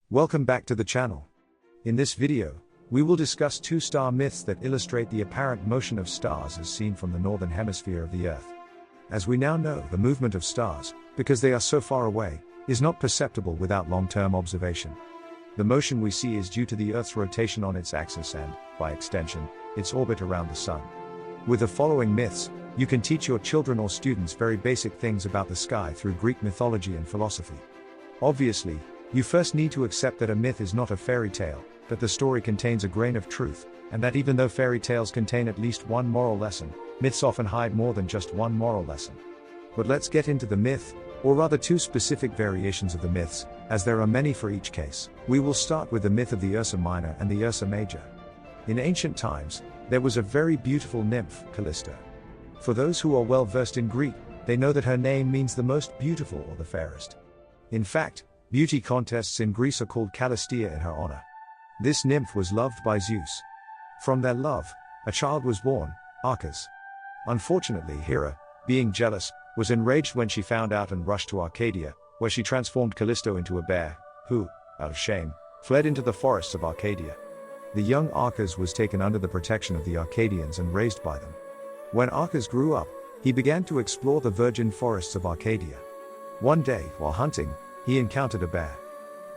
Welcome back to the channel. In this video, we will discuss two star myths that illustrate the apparent motion of stars as seen from the northern hemisphere of the Earth. As we now know, the movement of stars, because they are so far away, is not perceptible without long-term observation. The motion we see is due to the Earth's rotation on its axis and, by extension, its orbit around the Sun. With the following myths, you can teach your children or students very basic things about the sky through Greek mythology and philosophy. Obviously, you first need to accept that a myth is not a fairy tale, that the story contains a grain of truth, and that even though fairy tales contain at least one moral lesson, myths often hide more than just one moral lesson. But let's get into the myth, or rather two specific variations of the myths, as there are many for each case. We will start with the myth of the Ursa Minor and the Ursa Major. In ancient times, there was a very beautiful nymph, Callisto. For those who are well versed in Greek, they know that her name means the most beautiful or the fairest. In fact, beauty contests in Greece are called Callistia in her honor. This nymph was loved by Zeus. From their love, a child was born, Arkas. Unfortunately, Hera, being jealous, was enraged when she found out and rushed to Arcadia, where she transformed Callisto into a bear, who, out of shame, fled into the forests of Arcadia. The young Arkas was taken under the protection of the Arcadians and raised by them. When Arkas grew up, he began to explore the virgin forests of Arcadia. One day, while hunting, he encountered a bear.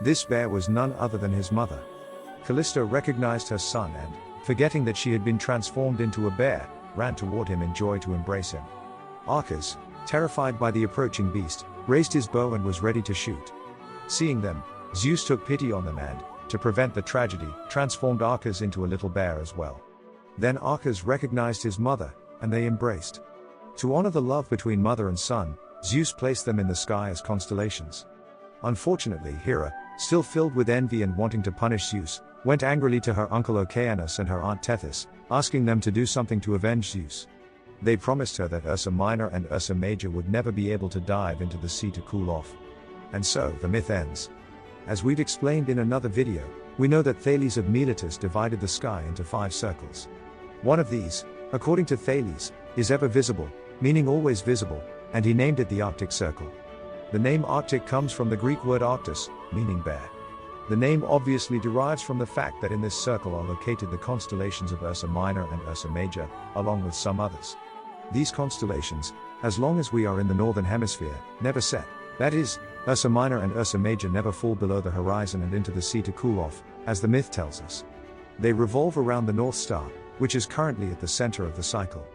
This bear was none other than his mother. Callisto recognized her son and, forgetting that she had been transformed into a bear, ran toward him in joy to embrace him. Arkas, terrified by the approaching beast, raised his bow and was ready to shoot. Seeing them, Zeus took pity on them and, to prevent the tragedy, transformed Arkas into a little bear as well. Then Arkas recognized his mother, and they embraced. To honor the love between mother and son, Zeus placed them in the sky as constellations. Unfortunately, Hera, still filled with envy and wanting to punish Zeus, went angrily to her uncle Oceanus and her aunt Tethys, asking them to do something to avenge Zeus. They promised her that Ursa Minor and Ursa Major would never be able to dive into the sea to cool off. And so, the myth ends. As we've explained in another video, we know that Thales of Miletus divided the sky into 5 circles. One of these, according to Thales, is ever visible, meaning always visible, and he named it the Arctic Circle. The name Arctic comes from the Greek word Arctos, meaning bear. The name obviously derives from the fact that in this circle are located the constellations of Ursa Minor and Ursa Major, along with some others. These constellations, as long as we are in the northern hemisphere, never set. That is, Ursa Minor and Ursa Major never fall below the horizon and into the sea to cool off, as the myth tells us. They revolve around the North Star, which is currently at the center of the cycle.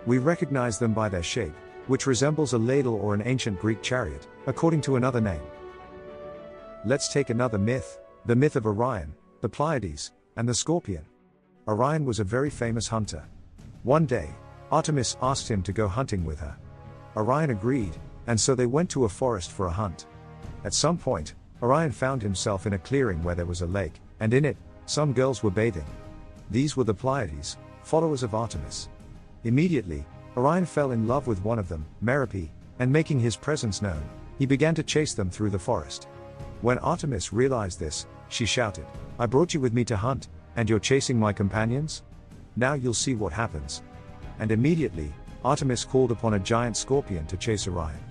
We recognize them by their shape, which resembles a ladle or an ancient Greek chariot, according to another name. Let's take another myth, the myth of Orion, the Pleiades, and the Scorpion. Orion was a very famous hunter. One day, Artemis asked him to go hunting with her. Orion agreed, and so they went to a forest for a hunt. At some point, Orion found himself in a clearing where there was a lake, and in it, some girls were bathing. These were the Pleiades, followers of Artemis. Immediately, Orion fell in love with one of them, Merope, and making his presence known, he began to chase them through the forest. When Artemis realized this, she shouted, "I brought you with me to hunt, and you're chasing my companions? Now you'll see what happens." And immediately, Artemis called upon a giant scorpion to chase Orion.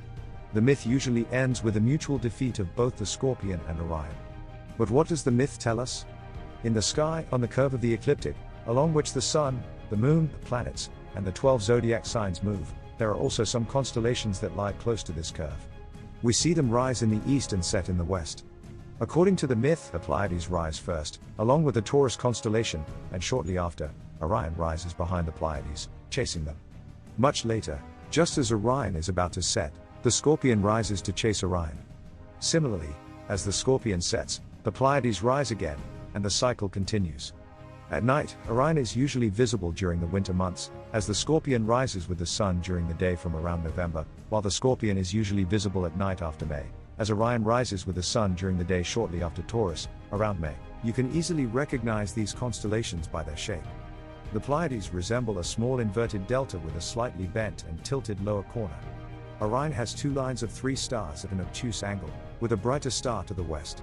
The myth usually ends with a mutual defeat of both the scorpion and Orion. But what does the myth tell us? In the sky, on the curve of the ecliptic, along which the sun, the moon, the planets, and the 12 zodiac signs move, there are also some constellations that lie close to this curve. We see them rise in the east and set in the west. According to the myth, the Pleiades rise first, along with the Taurus constellation, and shortly after, Orion rises behind the Pleiades, chasing them. Much later, just as Orion is about to set, the Scorpion rises to chase Orion. Similarly, as the Scorpion sets, the Pleiades rise again, and the cycle continues. At night, Orion is usually visible during the winter months, as the Scorpion rises with the sun during the day from around November, while the Scorpion is usually visible at night after May, as Orion rises with the sun during the day shortly after Taurus, around May. You can easily recognize these constellations by their shape. The Pleiades resemble a small inverted delta with a slightly bent and tilted lower corner. Orion has 2 lines of 3 stars at an obtuse angle, with a brighter star to the west.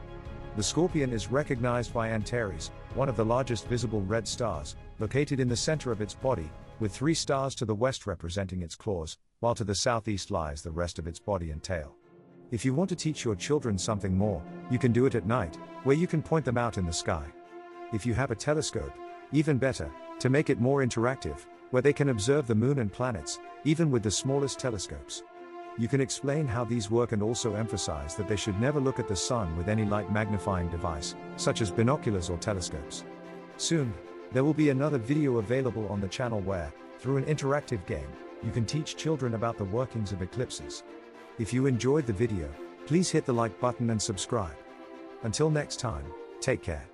The Scorpion is recognized by Antares, one of the largest visible red stars, located in the center of its body, with 3 stars to the west representing its claws, while to the southeast lies the rest of its body and tail. If you want to teach your children something more, you can do it at night, where you can point them out in the sky. If you have a telescope, even better, to make it more interactive, where they can observe the moon and planets, even with the smallest telescopes. You can explain how these work and also emphasize that they should never look at the sun with any light magnifying device, such as binoculars or telescopes. Soon, there will be another video available on the channel where, through an interactive game, you can teach children about the workings of eclipses. If you enjoyed the video, please hit the like button and subscribe. Until next time, take care.